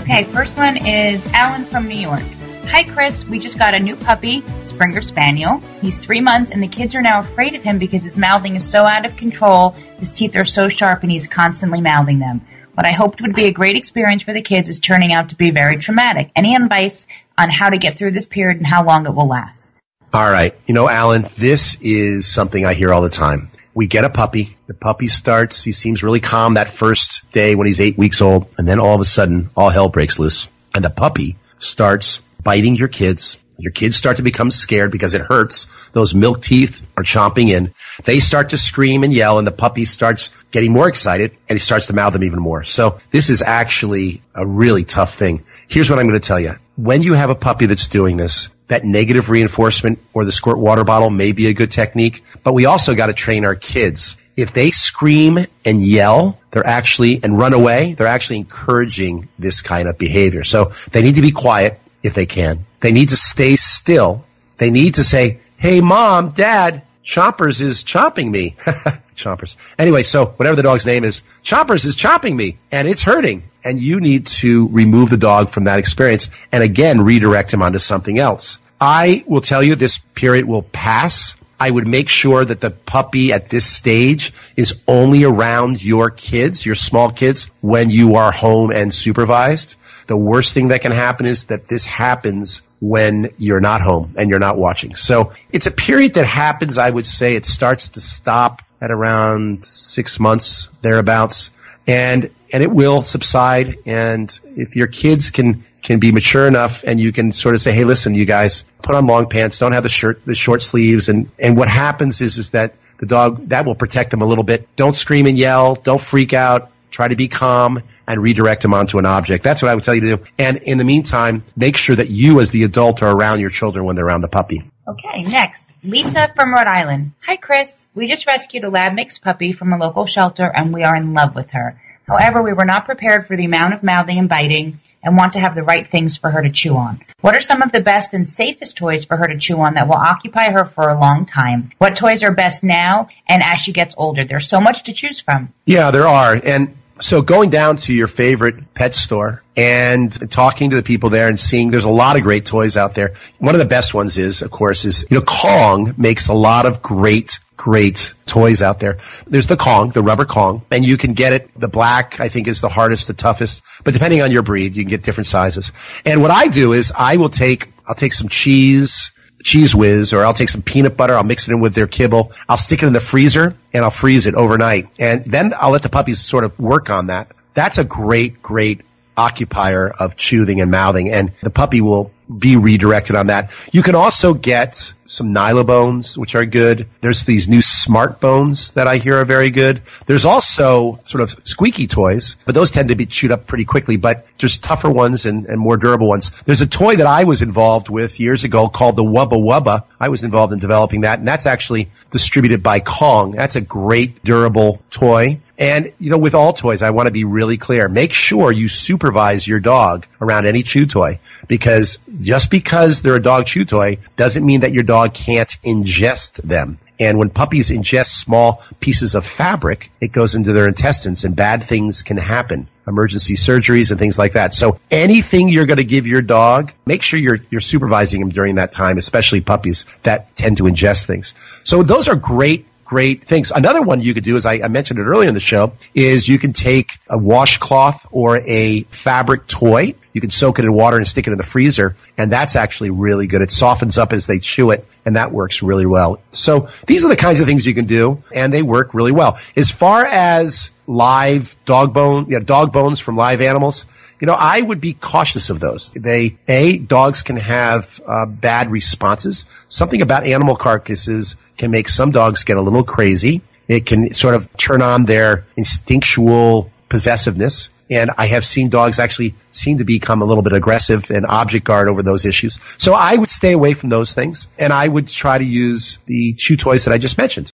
Okay, first one is Alan from New York. Hi, Chris. We just got a new puppy, Springer Spaniel. He's 3 months, and the kids are now afraid of him because his mouthing is so out of control, his teeth are so sharp, and he's constantly mouthing them. What I hoped would be a great experience for the kids is turning out to be very traumatic. Any advice on how to get through this period and how long it will last? All right. You know, Alan, this is something I hear all the time. We get a puppy. The puppy starts, he seems really calm that first day when he's 8 weeks old, and then all of a sudden, all hell breaks loose. And the puppy starts biting your kids. Your kids start to become scared because it hurts. Those milk teeth are chomping in. They start to scream and yell, and the puppy starts getting more excited, and he starts to mouth them even more. So this is actually a really tough thing. Here's what I'm going to tell you. When you have a puppy that's doing this, that negative reinforcement or the squirt water bottle may be a good technique, but we also got to train our kids. If they scream and yell, and run away, they're actually encouraging this kind of behavior. So they need to be quiet if they can. They need to stay still. They need to say, hey, Mom, Dad, Chompers is chomping me. Chompers. Anyway, so whatever the dog's name is, Chompers is chomping me, and it's hurting. And you need to remove the dog from that experience and, again, redirect him onto something else. I will tell you this period will pass. I would make sure that the puppy at this stage is only around your kids, your small kids, when you are home and supervised. The worst thing that can happen is that this happens when you're not home and you're not watching. So it's a period that happens, I would say, it starts to stop at around 6 months, thereabouts, and it will subside. And if your kids can be mature enough and you can sort of say, hey, listen, you guys, put on long pants, don't have the short sleeves. And what happens is that the dog, that will protect them a little bit. Don't scream and yell. Don't freak out. Try to be calm and redirect them onto an object. That's what I would tell you to do. And in the meantime, make sure that you as the adult are around your children when they're around the puppy. Okay, next, Lisa from Rhode Island. Hi, Chris. We just rescued a lab mix puppy from a local shelter, and we are in love with her. However, we were not prepared for the amount of mouthing and biting and want to have the right things for her to chew on. What are some of the best and safest toys for her to chew on that will occupy her for a long time? What toys are best now and as she gets older? There's so much to choose from. Yeah, there are. And so going down to your favorite pet store and talking to the people there and seeing there's a lot of great toys out there. One of the best ones is, of course, Kong makes a lot of great toys out there. There's the Kong, the rubber Kong, and you can get it. The black, I think, is the hardest, the toughest, but depending on your breed, you can get different sizes. And what I do is I'll take some Cheese Whiz, or I'll take some peanut butter, I'll mix it in with their kibble, I'll stick it in the freezer, and I'll freeze it overnight. And then I'll let the puppies sort of work on that. That's a great occupier of chewing and mouthing, and the puppy will be redirected on that. You can also get some Nylobones, which are good. There's these new Smart Bones that I hear are very good. There's also sort of squeaky toys, but those tend to be chewed up pretty quickly, but there's tougher ones and more durable ones. There's a toy that I was involved with years ago called the Wubba Wubba. I was involved in developing that, and that's actually distributed by Kong. That's a great, durable toy. And, with all toys, I want to be really clear. Make sure you supervise your dog around any chew toy, because just because they're a dog chew toy doesn't mean that your dog can't ingest them. And when puppies ingest small pieces of fabric, it goes into their intestines, and bad things can happen. Emergency surgeries and things like that. So anything you're going to give your dog, make sure you're supervising him during that time, especially puppies that tend to ingest things. So those are great things. Another one you could do, as I mentioned it earlier in the show, is you can take a washcloth or a fabric toy. You can soak it in water and stick it in the freezer, and that's actually really good. It softens up as they chew it, and that works really well. So these are the kinds of things you can do, and they work really well. As far as live dog bones from live animals, I would be cautious of those. Dogs can have bad responses. Something about animal carcasses can make some dogs get a little crazy. It can sort of turn on their instinctual possessiveness. And I have seen dogs actually seem to become a little bit aggressive and object guard over those issues. So I would stay away from those things, and I would try to use the chew toys that I just mentioned.